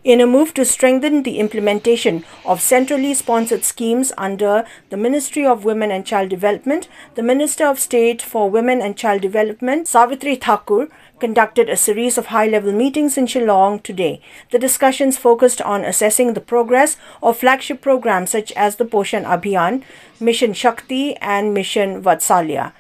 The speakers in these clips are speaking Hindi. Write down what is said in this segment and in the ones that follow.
In a move to strengthen the implementation of centrally sponsored schemes under the Ministry of Women and Child Development, the Minister of State for Women and Child Development, Savitri Thakur, conducted a series of high-level meetings in Shillong today. The discussions focused on assessing the progress of flagship programs such as the Poshan Abhiyan, Mission Shakti and Mission Vatsalya.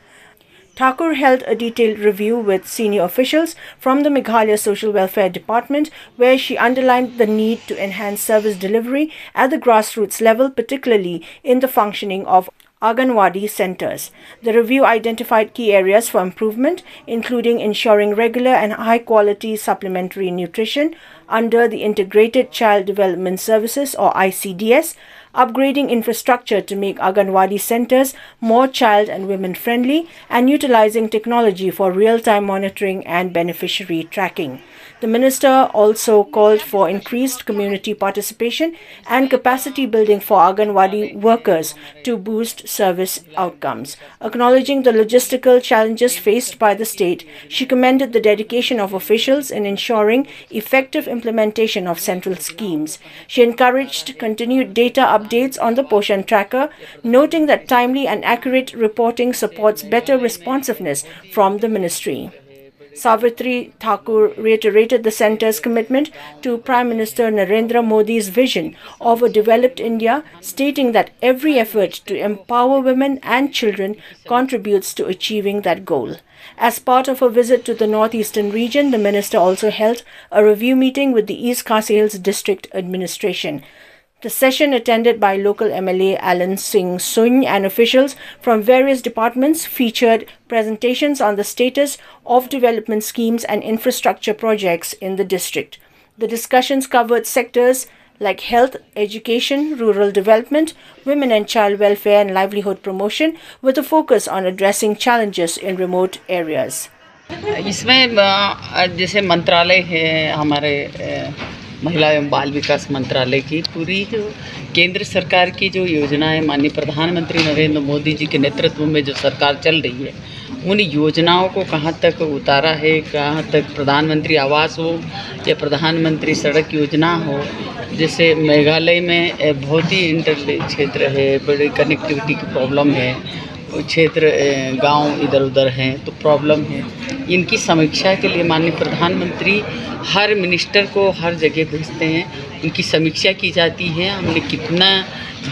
Thakur held a detailed review with senior officials from the Meghalaya Social Welfare Department, where she underlined the need to enhance service delivery at the grassroots level, particularly in the functioning of Anganwadi centers. The review identified key areas for improvement, including ensuring regular and high-quality supplementary nutrition under the Integrated Child Development Services or ICDS, upgrading infrastructure to make Anganwadi centers more child and women friendly, and utilizing technology for real-time monitoring and beneficiary tracking. The minister also called for increased community participation and capacity building for Anganwadi workers to boost service outcomes. Acknowledging the logistical challenges faced by the state, she commended the dedication of officials in ensuring effective implementation of central schemes. She encouraged continued data updates on the Poshan Tracker, noting that timely and accurate reporting supports better responsiveness from the ministry. Savitri Thakur reiterated the centre's commitment to Prime Minister Narendra Modi's vision of a developed India, stating that every effort to empower women and children contributes to achieving that goal. As part of a visit to the northeastern region, the minister also held a review meeting with the East Khasi Hills District Administration. The session, attended by local MLA Alan Singh Suny and officials from various departments, featured presentations on the status of development schemes and infrastructure projects in the district. The discussions covered sectors like health, education, rural development, women and child welfare and livelihood promotion, with a focus on addressing challenges in remote areas. इसमें जैसे मंत्रालय है हमारे महिला एवं बाल विकास मंत्रालय की पूरी जो केंद्र सरकार की जो योजनाएं माननीय प्रधानमंत्री नरेंद्र मोदी जी के नेतृत्व में जो सरकार चल रही है उन योजनाओं को कहां तक उतारा है, कहां तक प्रधानमंत्री आवास हो या प्रधानमंत्री सड़क योजना हो। जैसे मेघालय में बहुत ही इंटर क्षेत्र है, बड़ी कनेक्टिविटी की प्रॉब्लम है, क्षेत्र गांव इधर उधर हैं तो प्रॉब्लम है। इनकी समीक्षा के लिए माननीय प्रधानमंत्री हर मिनिस्टर को हर जगह भेजते हैं, उनकी समीक्षा की जाती है। हमने कितना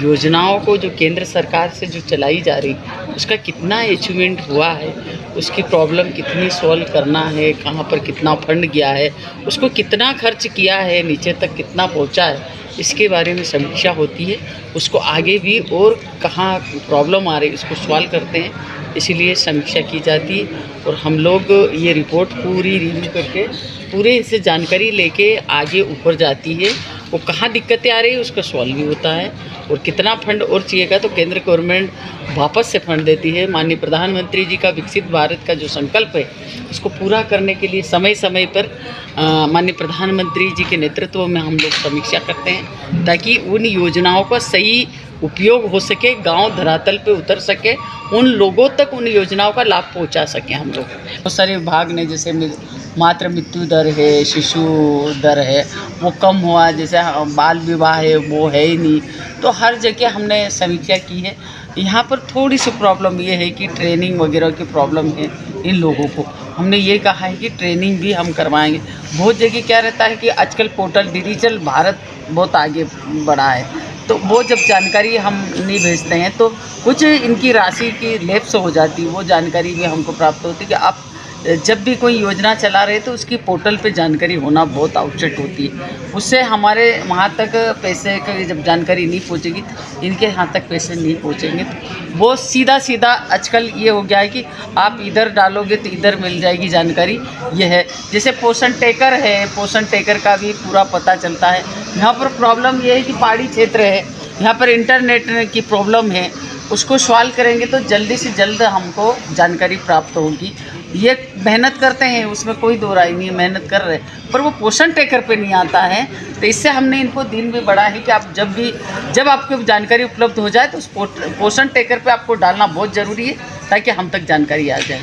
योजनाओं को जो केंद्र सरकार से जो चलाई जा रही उसका कितना अचीवमेंट हुआ है, उसकी प्रॉब्लम कितनी सॉल्व करना है, कहाँ पर कितना फंड गया है, उसको कितना खर्च किया है, नीचे तक कितना पहुँचा है, इसके बारे में समीक्षा होती है। उसको आगे भी और कहाँ प्रॉब्लम आ रही उसको सॉल्व करते हैं, इसीलिए समीक्षा की जाती है। और हम लोग ये रिपोर्ट पूरी रिव्यू करके पूरे इससे जानकारी लेके आगे ऊपर जाती है। वो कहाँ दिक्कतें आ रही है उसका सॉल्व भी होता है, और कितना फंड और चाहिएगा तो केंद्र गवर्नमेंट वापस से फंड देती है। माननीय प्रधानमंत्री जी का विकसित भारत का जो संकल्प है उसको पूरा करने के लिए समय समय पर माननीय प्रधानमंत्री जी के नेतृत्व में हम लोग समीक्षा करते हैं ताकि उन योजनाओं का सही उपयोग हो सके, गांव धरातल पे उतर सके, उन लोगों तक उन योजनाओं का लाभ पहुंचा सकें हम लोग। बहुत सारे विभाग ने जैसे मातृ मृत्यु दर है, शिशु दर है, वो कम हुआ, जैसे बाल विवाह है वो है ही नहीं, तो हर जगह हमने समीक्षा की है। यहाँ पर थोड़ी सी प्रॉब्लम ये है कि ट्रेनिंग वगैरह की प्रॉब्लम है इन लोगों को। हमने ये कहा है कि ट्रेनिंग भी हम करवाएंगे। बहुत जगह क्या रहता है कि आजकल पोर्टल डिजिटल भारत बहुत आगे बढ़ा है, तो वो जब जानकारी हम नहीं भेजते हैं तो कुछ इनकी राशि की लैप्स हो जाती है। वो जानकारी भी हमको प्राप्त होती है कि आप जब भी कोई योजना चला रहे तो उसकी पोर्टल पे जानकारी होना बहुत आवश्यक होती है। उससे हमारे वहाँ तक पैसे की जब जानकारी नहीं पहुँचेगी, इनके यहाँ तक पैसे नहीं पहुँचेंगे, तो वो सीधा सीधा आजकल ये हो गया है कि आप इधर डालोगे तो इधर मिल जाएगी जानकारी। ये है जैसे पोषण टेकर है, पोषण टेकर का भी पूरा पता चलता है। यहाँ पर प्रॉब्लम ये है कि पहाड़ी क्षेत्र है, यहाँ पर इंटरनेट की प्रॉब्लम है, उसको सॉल्व करेंगे तो जल्दी से जल्द हमको जानकारी प्राप्त होगी। ये मेहनत करते हैं, उसमें कोई दो राय नहीं, मेहनत कर रहे हैं, पर वो पोषण टेकर पे नहीं आता है। तो इससे हमने इनको दिन भी बढ़ा है कि आप जब आपको जानकारी उपलब्ध हो जाए तो उस पोषण टेकर पे आपको डालना बहुत ज़रूरी है ताकि हम तक जानकारी आ जाए।